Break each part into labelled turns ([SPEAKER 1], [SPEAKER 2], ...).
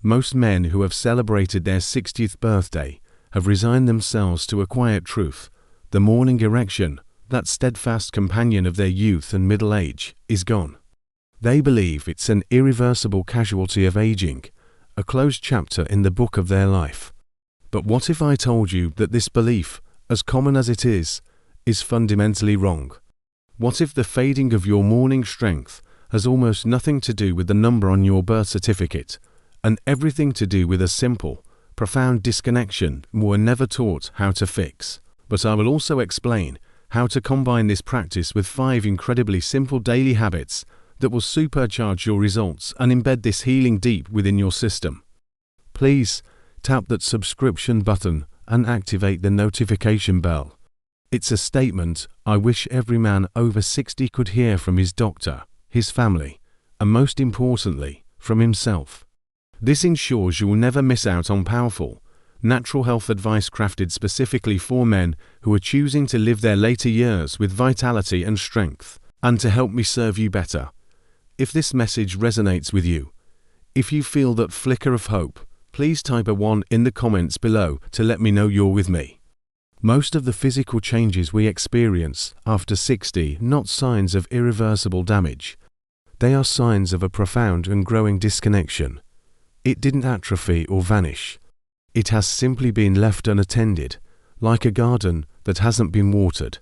[SPEAKER 1] Most men who have celebrated their 60th birthday have resigned themselves to a quiet truth. The morning erection, that steadfast companion of their youth and middle age, is gone. They believe it's an irreversible casualty of aging, a closed chapter in the book of their life. But what if I told you that this belief, as common as it is fundamentally wrong? What if the fading of your morning strength has almost nothing to do with the number on your birth certificate, and everything to do with a simple, profound disconnection we were never taught how to fix? But I will also explain how to combine this practice with 5 incredibly simple daily habits that will supercharge your results and embed this healing deep within your system. Please tap that subscription button and activate the notification bell. It's a statement I wish every man over 60 could hear from his doctor, his family, and most importantly, from himself. This ensures you will never miss out on powerful, natural health advice crafted specifically for men who are choosing to live their later years with vitality and strength, and to help me serve you better. If this message resonates with you, if you feel that flicker of hope, please type a 1 in the comments below to let me know you're with me. Most of the physical changes we experience after 60 are not signs of irreversible damage. They are signs of a profound and growing disconnection. It didn't atrophy or vanish. It has simply been left unattended, like a garden that hasn't been watered.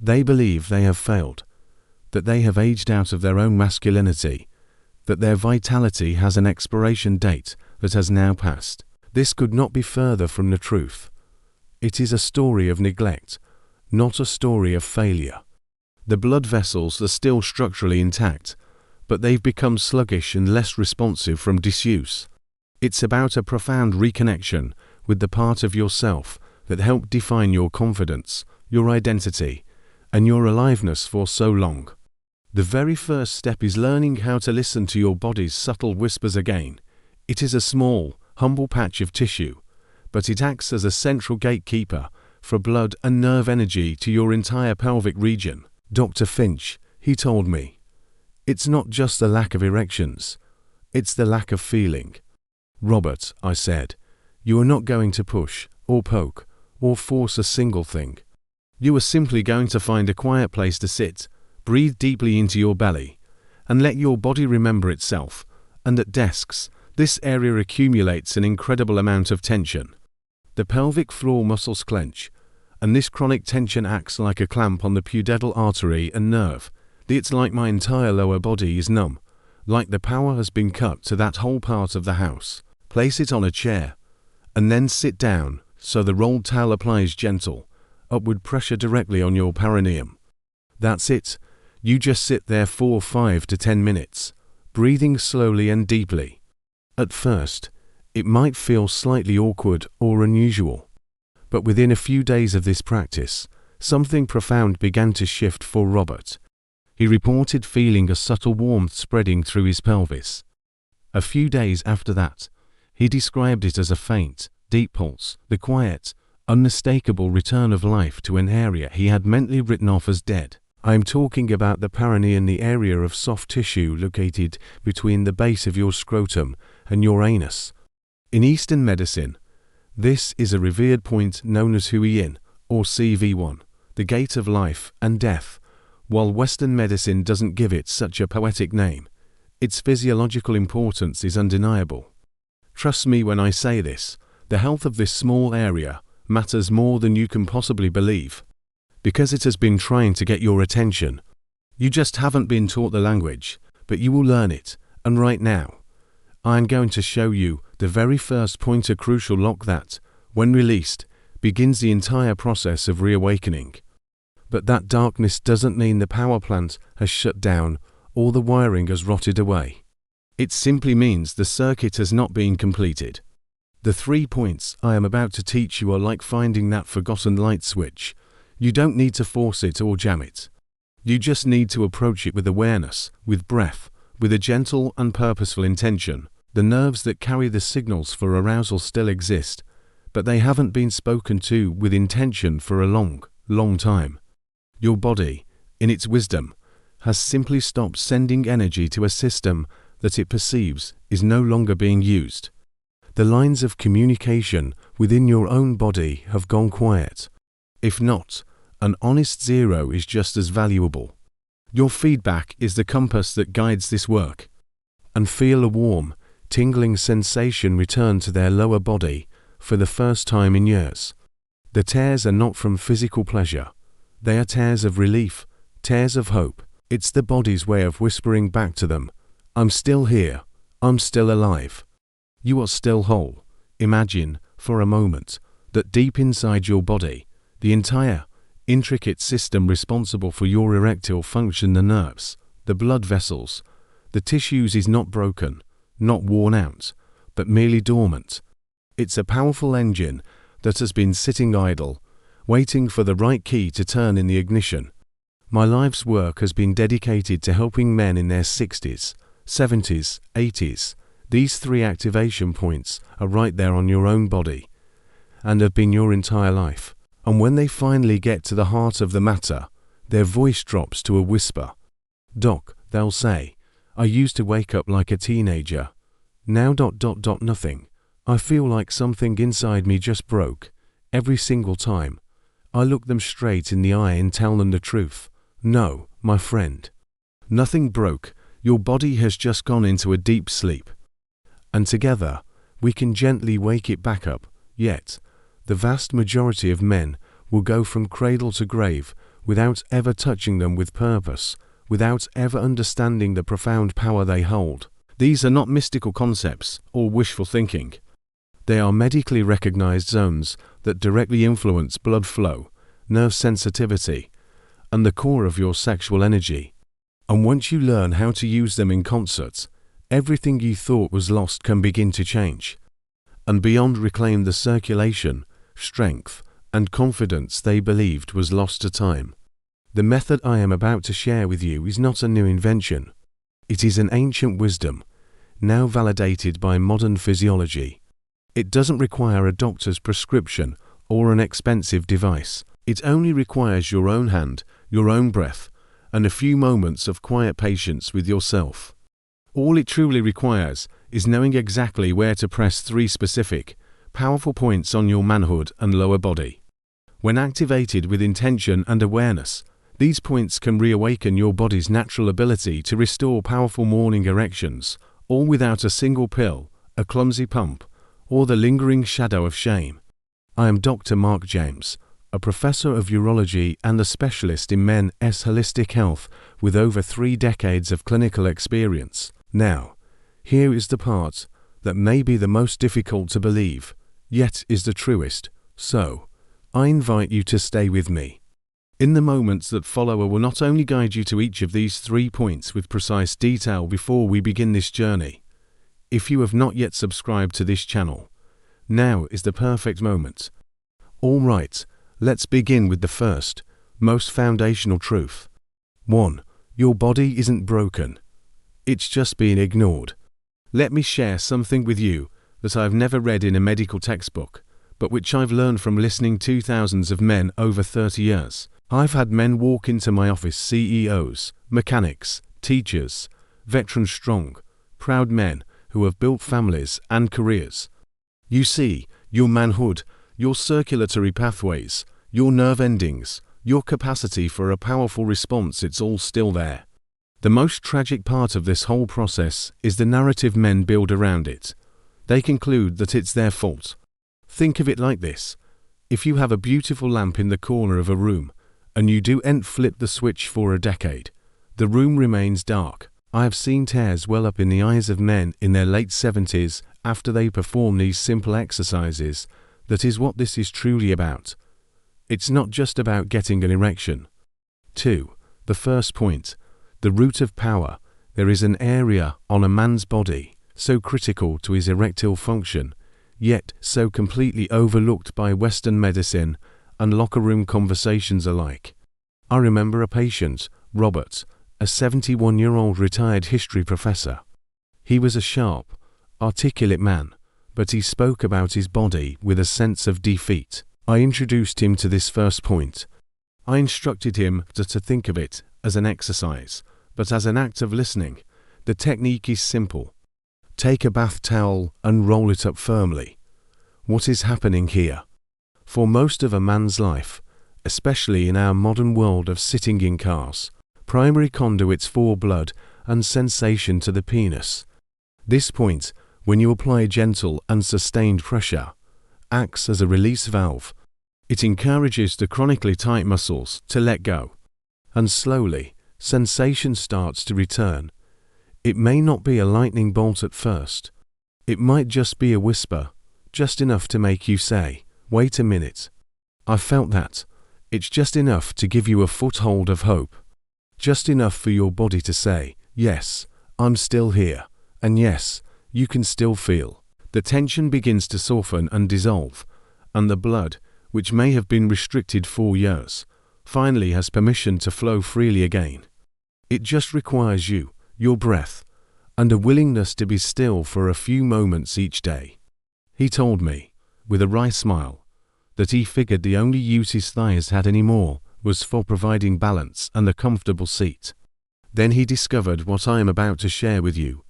[SPEAKER 1] They believe they have failed, that they have aged out of their own masculinity, that their vitality has an expiration date that has now passed. This could not be further from the truth. It is a story of neglect, not a story of failure. The blood vessels are still structurally intact, but they've become sluggish and less responsive from disuse. It's about a profound reconnection with the part of yourself that helped define your confidence, your identity, and your aliveness for so long. The very first step is learning how to listen to your body's subtle whispers again. It is a small, humble patch of tissue, but it acts as a central gatekeeper for blood and nerve energy to your entire pelvic region. Dr. Finch, he told me, it's not just the lack of erections, it's the lack of feeling. Robert, I said, you are not going to push, or poke, or force a single thing. You are simply going to find a quiet place to sit, breathe deeply into your belly, and let your body remember itself. And at desks, this area accumulates an incredible amount of tension. The pelvic floor muscles clench, and this chronic tension acts like a clamp on the pudendal artery and nerve. It's like my entire lower body is numb, like the power has been cut to that whole part of the house. Place it on a chair, and then sit down so the rolled towel applies gentle, upward pressure directly on your perineum. That's it. You just sit there for 5 to 10 minutes, breathing slowly and deeply. At first, it might feel slightly awkward or unusual, but within a few days of this practice, something profound began to shift for Robert. He reported feeling a subtle warmth spreading through his pelvis. A few days after that, he described it as a faint, deep pulse, the quiet, unmistakable return of life to an area he had mentally written off as dead. I am talking about the perineum, the area of soft tissue located between the base of your scrotum and your anus. In Eastern medicine, this is a revered point known as Huiyin, or CV1, the gate of life and death. While Western medicine doesn't give it such a poetic name, its physiological importance is undeniable. Trust me when I say this, the health of this small area matters more than you can possibly believe. Because it has been trying to get your attention. You just haven't been taught the language, but you will learn it, and right now, I am going to show you the very first pointer crucial lock that, when released, begins the entire process of reawakening. But that darkness doesn't mean the power plant has shut down or the wiring has rotted away. It simply means the circuit has not been completed. The 3 points I am about to teach you are like finding that forgotten light switch. You don't need to force it or jam it. You just need to approach it with awareness, with breath, with a gentle and purposeful intention. The nerves that carry the signals for arousal still exist, but they haven't been spoken to with intention for a long, long time. Your body, in its wisdom, has simply stopped sending energy to a system that it perceives is no longer being used. The lines of communication within your own body have gone quiet. If not, an honest zero is just as valuable. Your feedback is the compass that guides this work. And feel a warm, tingling sensation return to their lower body for the first time in years. The tears are not from physical pleasure. They are tears of relief, tears of hope. It's the body's way of whispering back to them, I'm still here, I'm still alive. You are still whole. Imagine, for a moment, that deep inside your body, the entire, intricate system responsible for your erectile function, the nerves, the blood vessels, the tissues is not broken, not worn out, but merely dormant. It's a powerful engine that has been sitting idle, waiting for the right key to turn in the ignition. My life's work has been dedicated to helping men in their 60s, 70s, 80s. These 3 activation points are right there on your own body, and have been your entire life. And when they finally get to the heart of the matter, their voice drops to a whisper. Doc, they'll say, I used to wake up like a teenager. Now ... nothing. I feel like something inside me just broke. Every single time. I look them straight in the eye and tell them the truth. No, my friend. Nothing broke. Your body has just gone into a deep sleep. And together, we can gently wake it back up. Yet, the vast majority of men will go from cradle to grave without ever touching them with purpose, without ever understanding the profound power they hold. These are not mystical concepts or wishful thinking. They are medically recognized zones that directly influence blood flow, nerve sensitivity, and the core of your sexual energy. And once you learn how to use them in concert, everything you thought was lost can begin to change. And beyond reclaim the circulation, strength, and confidence they believed was lost to time. The method I am about to share with you is not a new invention. It is an ancient wisdom, now validated by modern physiology. It doesn't require a doctor's prescription or an expensive device. It only requires your own hand, your own breath, and a few moments of quiet patience with yourself. All it truly requires is knowing exactly where to press 3 specific, powerful points on your manhood and lower body. When activated with intention and awareness, these points can reawaken your body's natural ability to restore powerful morning erections, all without a single pill, a clumsy pump, or the lingering shadow of shame. I am Dr. Mark James, a professor of urology and a specialist in men's holistic health with over 3 decades of clinical experience. Now, here is the part that may be the most difficult to believe, yet is the truest. So, I invite you to stay with me. In the moments that follow, I will not only guide you to each of these 3 points with precise detail before we begin this journey. If you have not yet subscribed to this channel, now is the perfect moment. All right, let's begin with the first, most foundational truth. 1. Your body isn't broken. It's just being ignored. Let me share something with you that I've never read in a medical textbook, but which I've learned from listening to thousands of men over 30 years. I've had men walk into my office, CEOs, mechanics, teachers, veterans strong, proud men who have built families and careers. You see, your manhood, your circulatory pathways, your nerve endings, your capacity for a powerful response, it's all still there. The most tragic part of this whole process is the narrative men build around it. They conclude that it's their fault. Think of it like this. If you have a beautiful lamp in the corner of a room, and you don't flip the switch for a decade, the room remains dark. I have seen tears well up in the eyes of men in their late 70s after they perform these simple exercises. That is what this is truly about. It's not just about getting an erection. 2. The first point, the root of power. There is an area on a man's body so critical to his erectile function, yet so completely overlooked by Western medicine and locker room conversations alike. I remember a patient, Robert, a 71-year-old retired history professor. He was a sharp, articulate man, but he spoke about his body with a sense of defeat. I introduced him to this first point. I instructed him to think of it as an exercise, but as an act of listening. The technique is simple. Take a bath towel and roll it up firmly. What is happening here? For most of a man's life, especially in our modern world of sitting in cars, primary conduits for blood and sensation to the penis. This point, when you apply gentle and sustained pressure, acts as a release valve. It encourages the chronically tight muscles to let go, and slowly, sensation starts to return. It may not be a lightning bolt at first. It might just be a whisper, just enough to make you say, "Wait a minute. I felt that." It's just enough to give you a foothold of hope. Just enough for your body to say, "Yes, I'm still here," and yes, you can still feel. The tension begins to soften and dissolve, and the blood, which may have been restricted for years, finally has permission to flow freely again. It just requires you, your breath, and a willingness to be still for a few moments each day. He told me, with a wry smile, that he figured the only use his thighs had anymore was for providing balance and a comfortable seat. Then he discovered what I am about to share with you,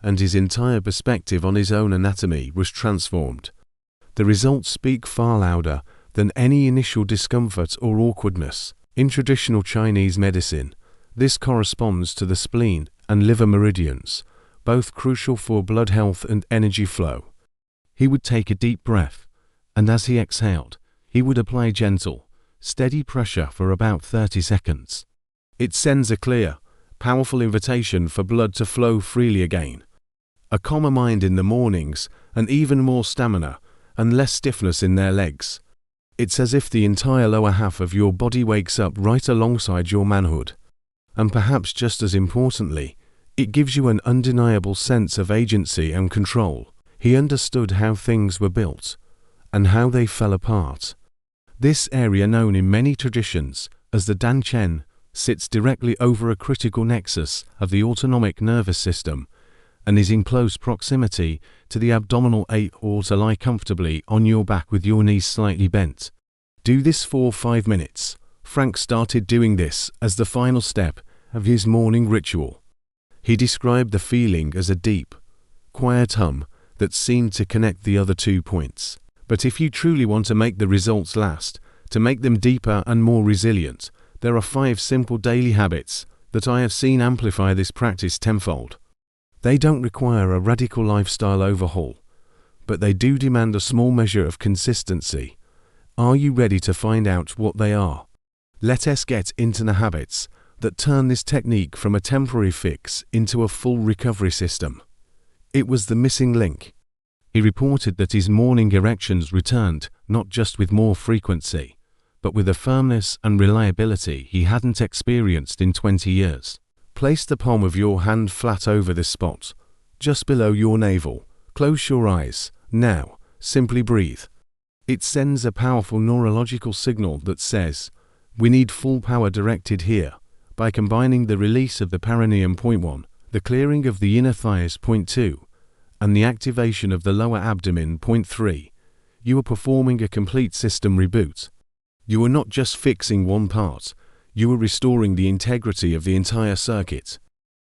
[SPEAKER 1] and his entire perspective on his own anatomy was transformed. The results speak far louder than any initial discomfort or awkwardness. In traditional Chinese medicine, this corresponds to the spleen and liver meridians, both crucial for blood health and energy flow. He would take a deep breath, and as he exhaled, he would apply gentle, steady pressure for about 30 seconds. It sends a clear, powerful invitation for blood to flow freely again. A calmer mind in the mornings, and even more stamina and less stiffness in their legs. It's as if the entire lower half of your body wakes up right alongside your manhood. And perhaps just as importantly, it gives you an undeniable sense of agency and control. He understood how things were built, and how they fell apart. This area, known in many traditions as the Dan Chen, sits directly over a critical nexus of the autonomic nervous system, and is in close proximity to the abdominal aorta. Lie comfortably on your back with your knees slightly bent. Do this for 5 minutes. Frank started doing this as the final step of his morning ritual. He described the feeling as a deep, quiet hum that seemed to connect the other 2 points. But if you truly want to make the results last, to make them deeper and more resilient, there are 5 simple daily habits that I have seen amplify this practice tenfold. They don't require a radical lifestyle overhaul, but they do demand a small measure of consistency. Are you ready to find out what they are? Let us get into the habits that turn this technique from a temporary fix into a full recovery system. It was the missing link. He reported that his morning erections returned not just with more frequency, but with a firmness and reliability he hadn't experienced in 20 years. Place the palm of your hand flat over this spot, just below your navel. Close your eyes. Now, simply breathe. It sends a powerful neurological signal that says, we need full power directed here. By combining the release of the perineum, point 1, the clearing of the inner thighs, point 2, and the activation of the lower abdomen, point 3, you are performing a complete system reboot. You are not just fixing one part, you are restoring the integrity of the entire circuit.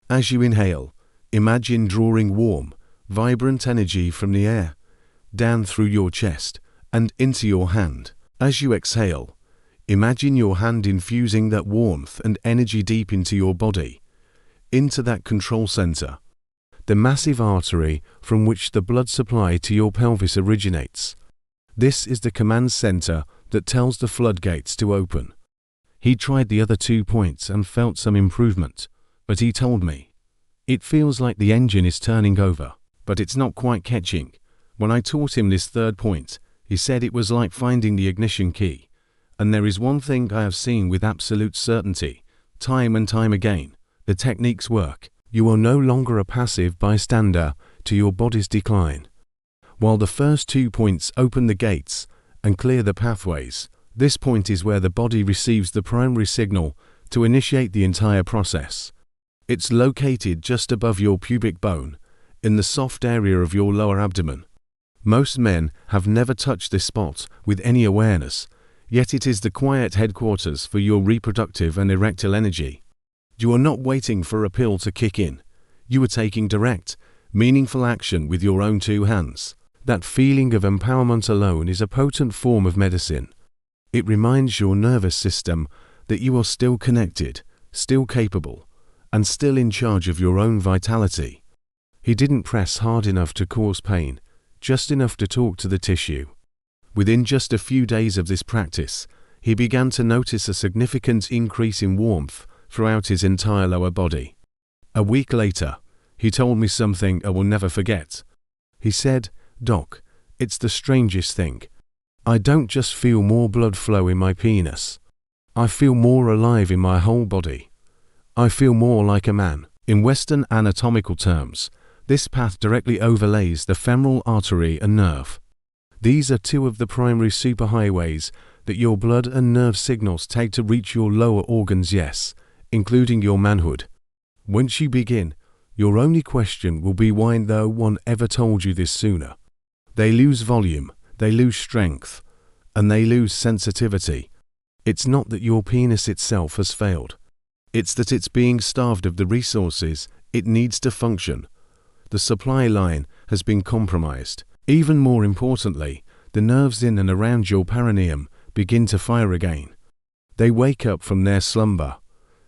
[SPEAKER 1] As you inhale, imagine drawing warm, vibrant energy from the air, down through your chest, and into your hand. As you exhale, imagine your hand infusing that warmth and energy deep into your body, into that control center, the massive artery from which the blood supply to your pelvis originates. This is the command center that tells the floodgates to open. He tried the other 2 points and felt some improvement, but he told me, it feels like the engine is turning over, but it's not quite catching. When I taught him this 3rd point, he said it was like finding the ignition key. And there is one thing I have seen with absolute certainty, time and time again, the techniques work. You are no longer a passive bystander to your body's decline. While the first 2 points open the gates and clear the pathways, this point is where the body receives the primary signal to initiate the entire process. It's located just above your pubic bone, in the soft area of your lower abdomen. Most men have never touched this spot with any awareness, yet it is the quiet headquarters for your reproductive and erectile energy. You are not waiting for a pill to kick in. You are taking direct, meaningful action with your own two hands. That feeling of empowerment alone is a potent form of medicine. It reminds your nervous system that you are still connected, still capable, and still in charge of your own vitality. He didn't press hard enough to cause pain, just enough to talk to the tissue. Within just a few days of this practice, he began to notice a significant increase in warmth throughout his entire lower body. A week later, he told me something I will never forget. He said, "Doc, it's the strangest thing. I don't just feel more blood flow in my penis. I feel more alive in my whole body. I feel more like a man." In Western anatomical terms, this path directly overlays the femoral artery and nerve. These are two of the primary superhighways that your blood and nerve signals take to reach your lower organs, yes, including your manhood. Once you begin, your only question will be why no one ever told you this sooner. They lose volume, they lose strength, and they lose sensitivity. It's not that your penis itself has failed. It's that it's being starved of the resources it needs to function. The supply line has been compromised. Even more importantly, the nerves in and around your perineum begin to fire again. They wake up from their slumber.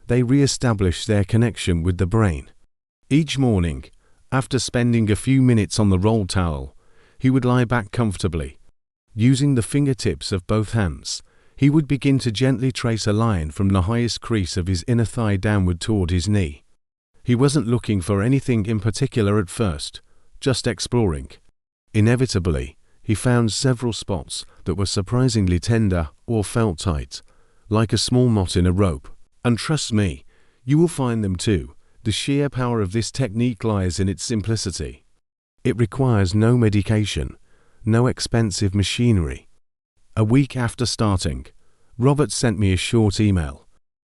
[SPEAKER 1] They re-establish their connection with the brain. Each morning, after spending a few minutes on the roll towel, he would lie back comfortably. Using the fingertips of both hands, he would begin to gently trace a line from the highest crease of his inner thigh downward toward his knee. He wasn't looking for anything in particular at first, just exploring. Inevitably, he found several spots that were surprisingly tender or felt tight, like a small knot in a rope. And trust me, you will find them too. The sheer power of this technique lies in its simplicity. It requires no medication, no expensive machinery. A week after starting, Robert sent me a short email.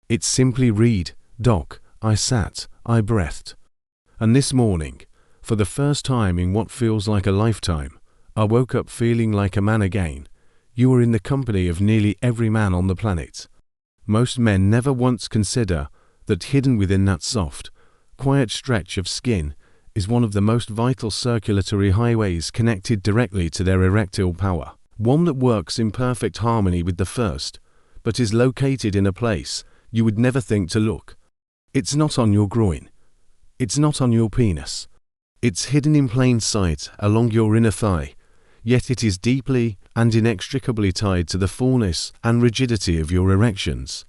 [SPEAKER 1] It simply read, "Doc, I sat, I breathed. And this morning, for the first time in what feels like a lifetime, I woke up feeling like a man again. You are in the company of nearly every man on the planet." Most men never once consider that hidden within that soft, quiet stretch of skin is one of the most vital circulatory highways connected directly to their erectile power. One that works in perfect harmony with the first, but is located in a place you would never think to look. It's not on your groin. It's not on your penis. It's hidden in plain sight along your inner thigh, yet it is deeply and inextricably tied to the fullness and rigidity of your erections.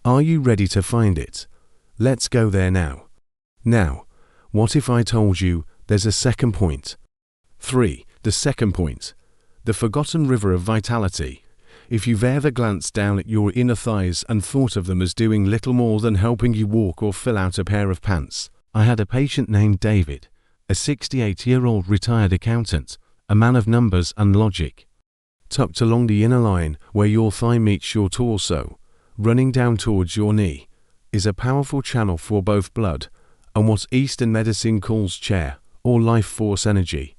[SPEAKER 1] Are you ready to find it? Let's go there now. Now, what if I told you there's a second point? 3. The second point. The forgotten river of vitality. If you've ever glanced down at your inner thighs and thought of them as doing little more than helping you walk or fill out a pair of pants. I had a patient named David, a 68-year-old retired accountant, a man of numbers and logic. Tucked along the inner line where your thigh meets your torso, running down towards your knee, is a powerful channel for both blood and what Eastern medicine calls chair or life force energy.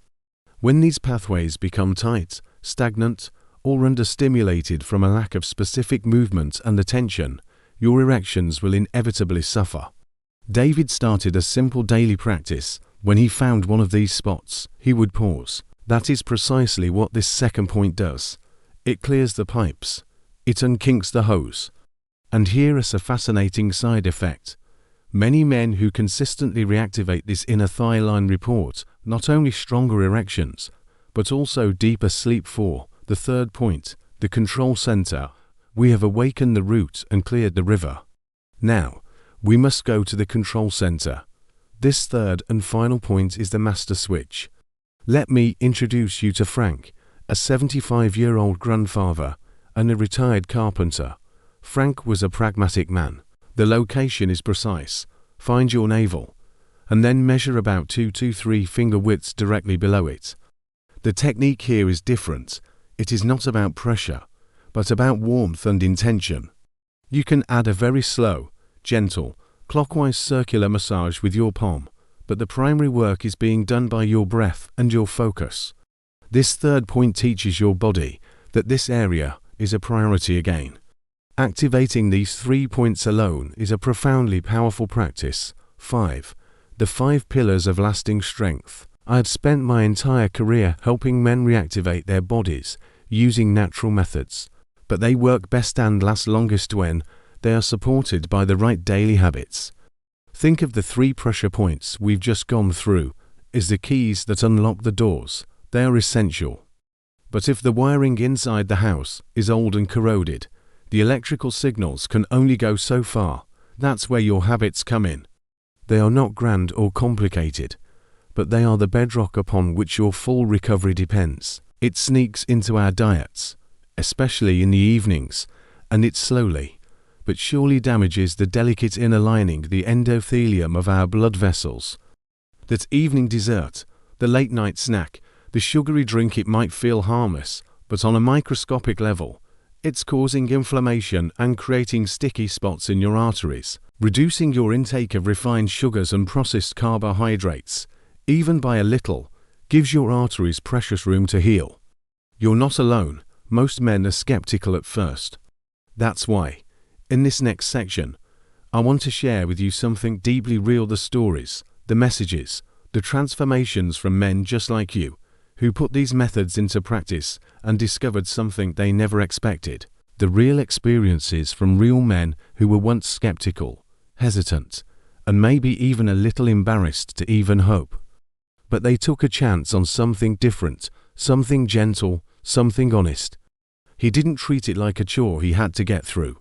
[SPEAKER 1] When these pathways become tight, stagnant, or understimulated from a lack of specific movement and attention, your erections will inevitably suffer. David started a simple daily practice. When he found one of these spots, he would pause. That is precisely what this second point does. It clears the pipes. It unkinks the hose. And here is a fascinating side effect. Many men who consistently reactivate this inner thigh line report not only stronger erections, but also deeper sleep. For the third point, the control center. We have awakened the root and cleared the river. Now, we must go to the control center. This third and final point is the master switch. Let me introduce you to Frank, a 75-year-old grandfather and a retired carpenter. Frank was a pragmatic man. The location is precise. Find your navel, and then measure about 2 to 3 finger widths directly below it. The technique here is different. It is not about pressure, but about warmth and intention. You can add a very slow, gentle, clockwise circular massage with your palm, but the primary work is being done by your breath and your focus. This third point teaches your body that this area is a priority again. Activating these 3 points alone is a profoundly powerful practice. 5. The 5 pillars of lasting strength. I had spent my entire career helping men reactivate their bodies using natural methods, but they work best and last longest when they are supported by the right daily habits. Think of the 3 pressure points we've just gone through as the keys that unlock the doors. They are essential. But if the wiring inside the house is old and corroded, the electrical signals can only go so far. That's where your habits come in. They are not grand or complicated, but they are the bedrock upon which your full recovery depends. It sneaks into our diets, especially in the evenings, and it slowly, but surely damages the delicate inner lining, the endothelium of our blood vessels. That evening dessert, the late night snack, the sugary drink, it might feel harmless, but on a microscopic level, it's causing inflammation and creating sticky spots in your arteries. Reducing your intake of refined sugars and processed carbohydrates, even by a little, gives your arteries precious room to heal. You're not alone. Most men are skeptical at first. That's why, in this next section, I want to share with you something deeply real: the stories, the messages, the transformations from men just like you, who put these methods into practice and discovered something they never expected. The real experiences from real men who were once skeptical, hesitant, and maybe even a little embarrassed to even hope. But they took a chance on something different, something gentle, something honest. He didn't treat it like a chore he had to get through.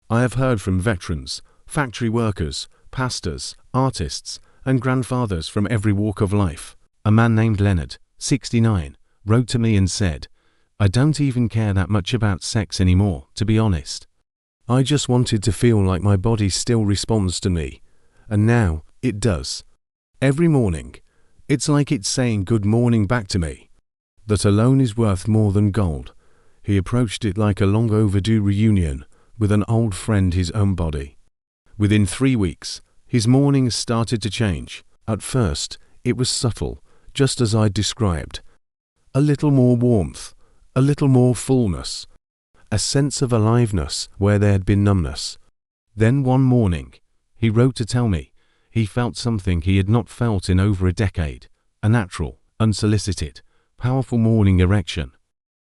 [SPEAKER 1] I have heard from veterans, factory workers, pastors, artists, and grandfathers from every walk of life. A man named Leonard, 69, wrote to me and said, "I don't even care that much about sex anymore, to be honest. I just wanted to feel like my body still responds to me, and now it does. Every morning, it's like it's saying good morning back to me. That alone is worth more than gold." He approached it like a long overdue reunion with an old friend, his own body. Within 3 weeks, his mornings started to change. At first, it was subtle, just as I described. A little more warmth, a little more fullness, a sense of aliveness where there had been numbness. Then one morning, he wrote to tell me he felt something he had not felt in over a decade, a natural, unsolicited, powerful morning erection.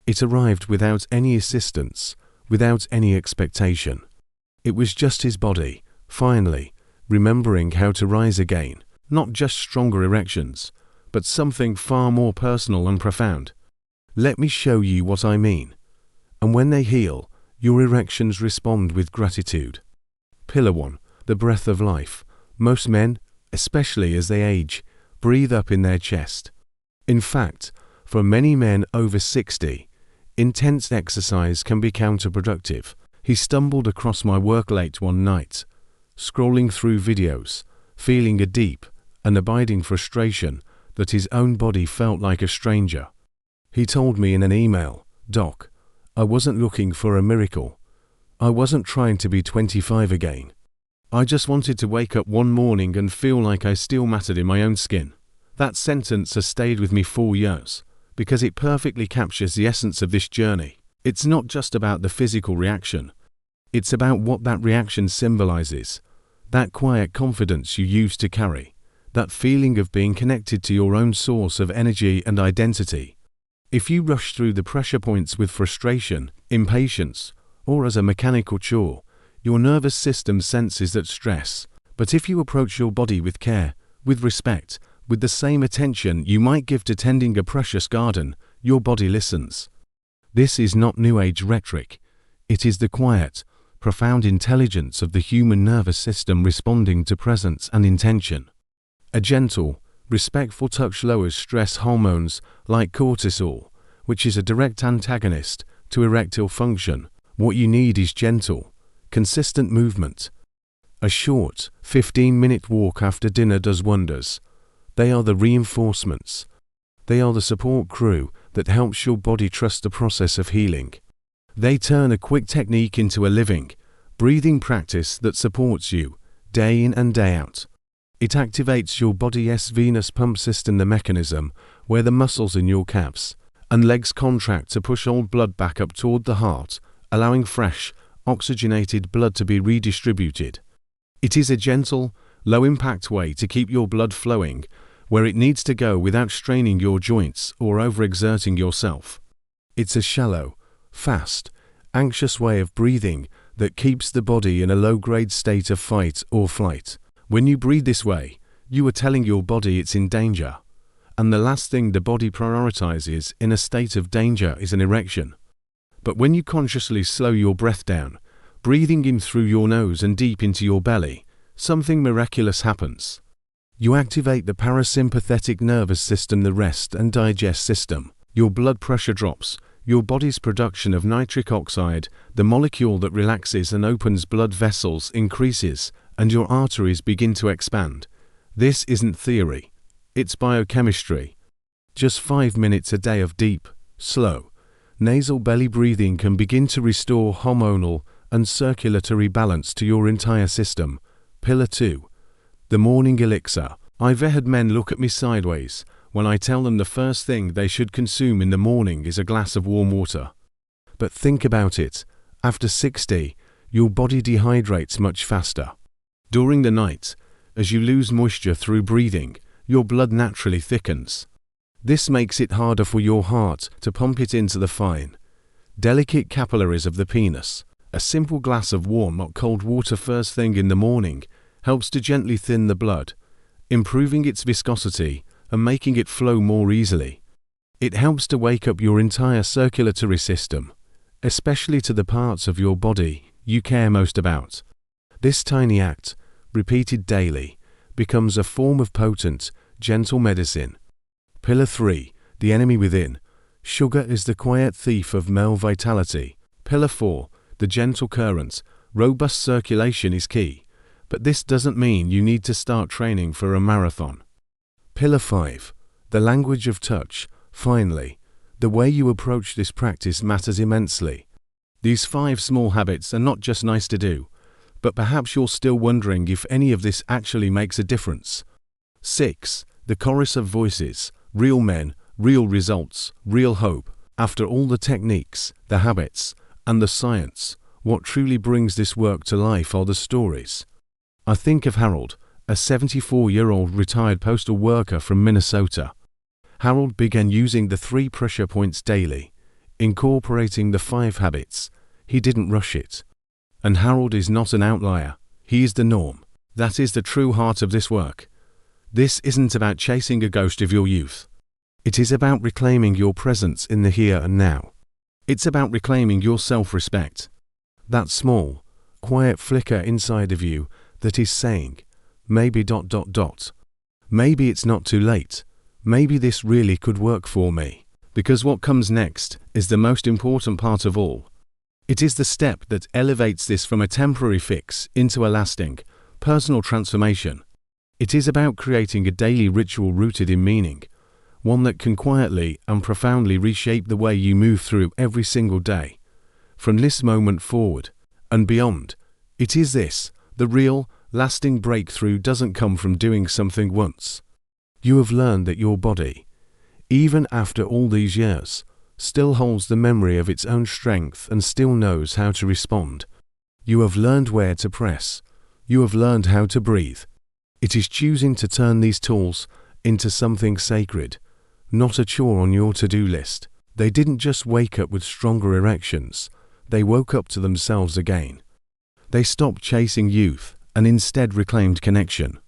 [SPEAKER 1] It arrived without any assistance, without any expectation. It was just his body, finally, remembering how to rise again, not just stronger erections, but something far more personal and profound. Let me show you what I mean. And when they heal, your erections respond with gratitude. Pillar 1, the breath of life. Most men, especially as they age, breathe up in their chest. In fact, for many men over 60, intense exercise can be counterproductive. He stumbled across my work late one night, scrolling through videos, feeling a deep and abiding frustration that his own body felt like a stranger. He told me in an email, "Doc, I wasn't looking for a miracle. I wasn't trying to be 25 again. I just wanted to wake up one morning and feel like I still mattered in my own skin." That sentence has stayed with me 4 years, because it perfectly captures the essence of this journey. It's not just about the physical reaction. It's about what that reaction symbolizes, that quiet confidence you used to carry, that feeling of being connected to your own source of energy and identity. If you rush through the pressure points with frustration, impatience, or as a mechanical chore, your nervous system senses that stress. But if you approach your body with care, with respect, with the same attention you might give to tending a precious garden, your body listens. This is not New Age rhetoric. It is the quiet, profound intelligence of the human nervous system responding to presence and intention. A gentle, respectful touch lowers stress hormones like cortisol, which is a direct antagonist to erectile function. What you need is gentle, consistent movement. A short, 15-minute walk after dinner does wonders. They are the reinforcements. They are the support crew that helps your body trust the process of healing. They turn a quick technique into a living, breathing practice that supports you, day in and day out. It activates your body's venous pump system, the mechanism where the muscles in your calves and legs contract to push old blood back up toward the heart, allowing fresh, oxygenated blood to be redistributed. It is a gentle, low-impact way to keep your blood flowing where it needs to go without straining your joints or overexerting yourself. It's a shallow, fast, anxious way of breathing that keeps the body in a low-grade state of fight or flight. When you breathe this way, you are telling your body it's in danger. And the last thing the body prioritizes in a state of danger is an erection. But when you consciously slow your breath down, breathing in through your nose and deep into your belly, something miraculous happens. You activate the parasympathetic nervous system, the rest and digest system. Your blood pressure drops, your body's production of nitric oxide, the molecule that relaxes and opens blood vessels, increases, and your arteries begin to expand. This isn't theory. It's biochemistry. Just 5 minutes a day of deep, slow, nasal belly breathing can begin to restore hormonal and circulatory balance to your entire system. Pillar 2. The morning elixir. I've had men look at me sideways when I tell them the first thing they should consume in the morning is a glass of warm water. But think about it. After 60, your body dehydrates much faster. During the night, as you lose moisture through breathing, your blood naturally thickens. This makes it harder for your heart to pump it into the fine, delicate capillaries of the penis. A simple glass of warm, not cold water first thing in the morning helps to gently thin the blood, improving its viscosity and making it flow more easily. It helps to wake up your entire circulatory system, especially to the parts of your body you care most about. This tiny act, repeated daily, becomes a form of potent, gentle medicine. Pillar 3. The enemy within. Sugar is the quiet thief of male vitality. Pillar 4. The gentle current. Robust circulation is key. But this doesn't mean you need to start training for a marathon. Pillar 5. The language of touch. Finally, the way you approach this practice matters immensely. These 5 small habits are not just nice to do, but perhaps you're still wondering if any of this actually makes a difference. 6. The chorus of voices. Real men, real results, real hope. After all the techniques, the habits, and the science, what truly brings this work to life are the stories. I think of Harold, a 74-year-old retired postal worker from Minnesota. Harold began using the 3 pressure points daily, incorporating the 5 habits. He didn't rush it. And Harold is not an outlier. He is the norm. That is the true heart of this work. This isn't about chasing a ghost of your youth. It is about reclaiming your presence in the here and now. It's about reclaiming your self-respect. That small, quiet flicker inside of you that is saying, maybe ... Maybe it's not too late. Maybe this really could work for me. Because what comes next is the most important part of all. It is the step that elevates this from a temporary fix into a lasting, personal transformation. It is about creating a daily ritual rooted in meaning, one that can quietly and profoundly reshape the way you move through every single day. From this moment forward and beyond, it is this: the real, lasting breakthrough doesn't come from doing something once. You have learned that your body, even after all these years, still holds the memory of its own strength and still knows how to respond. You have learned where to press. You have learned how to breathe. It is choosing to turn these tools into something sacred, not a chore on your to-do list. They didn't just wake up with stronger erections, they woke up to themselves again. They stopped chasing youth and instead reclaimed connection.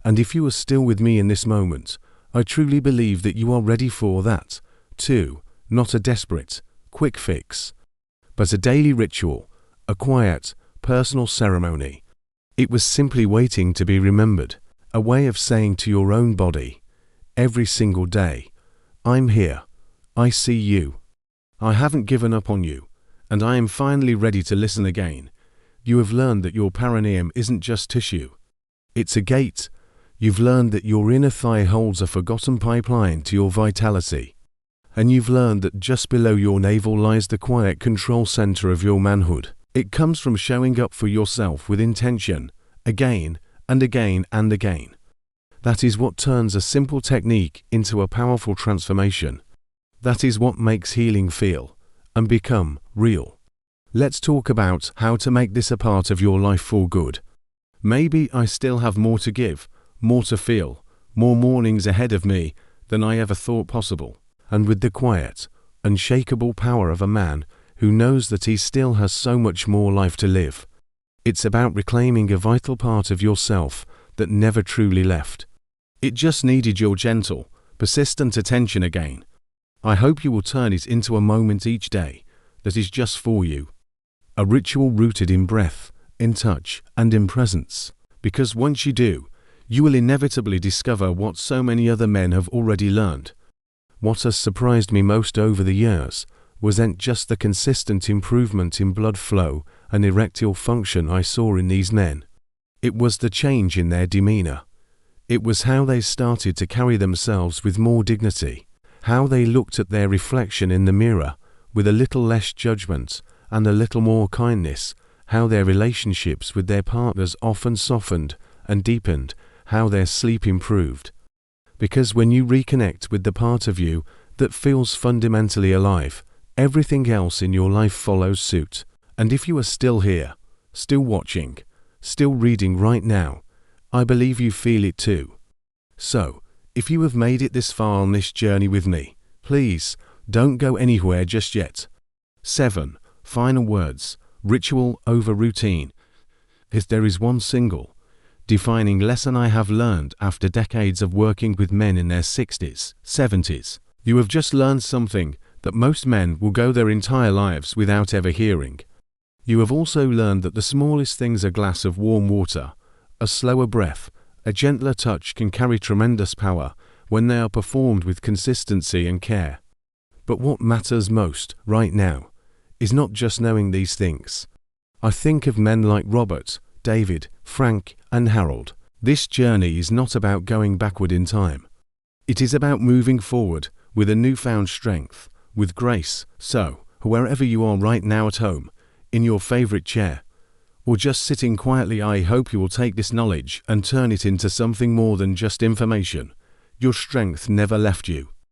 [SPEAKER 1] And if you are still with me in this moment, I truly believe that you are ready for that, too. Not a desperate, quick fix, but a daily ritual, a quiet, personal ceremony. It was simply waiting to be remembered, a way of saying to your own body, every single day, I'm here, I see you, I haven't given up on you, and I am finally ready to listen again. You have learned that your perineum isn't just tissue, it's a gate. You've learned that your inner thigh holds a forgotten pipeline to your vitality. And you've learned that just below your navel lies the quiet control center of your manhood. It comes from showing up for yourself with intention, again and again and again. That is what turns a simple technique into a powerful transformation. That is what makes healing feel and become real. Let's talk about how to make this a part of your life for good. Maybe I still have more to give, more to feel, more mornings ahead of me than I ever thought possible. And with the quiet, unshakable power of a man who knows that he still has so much more life to live. It's about reclaiming a vital part of yourself that never truly left. It just needed your gentle, persistent attention again. I hope you will turn it into a moment each day that is just for you. A ritual rooted in breath, in touch, and in presence. Because once you do, you will inevitably discover what so many other men have already learned. What has surprised me most over the years wasn't just the consistent improvement in blood flow and erectile function I saw in these men. It was the change in their demeanor. It was how they started to carry themselves with more dignity, how they looked at their reflection in the mirror with a little less judgment and a little more kindness, how their relationships with their partners often softened and deepened, how their sleep improved. Because when you reconnect with the part of you that feels fundamentally alive, everything else in your life follows suit. And if you are still here, still watching, still reading right now, I believe you feel it too. So, if you have made it this far on this journey with me, please don't go anywhere just yet. 7. Final words. Ritual over routine. If there is one single, defining lesson I have learned after decades of working with men in their 60s, 70s, you have just learned something that most men will go their entire lives without ever hearing. You have also learned that the smallest things, a glass of warm water, a slower breath, a gentler touch, can carry tremendous power when they are performed with consistency and care. But what matters most right now is not just knowing these things. I think of men like Robert, David, Frank, and Harold. This journey is not about going backward in time. It is about moving forward with a newfound strength, with grace. So, wherever you are right now, at home, in your favorite chair, or just sitting quietly, I hope you will take this knowledge and turn it into something more than just information. Your strength never left you.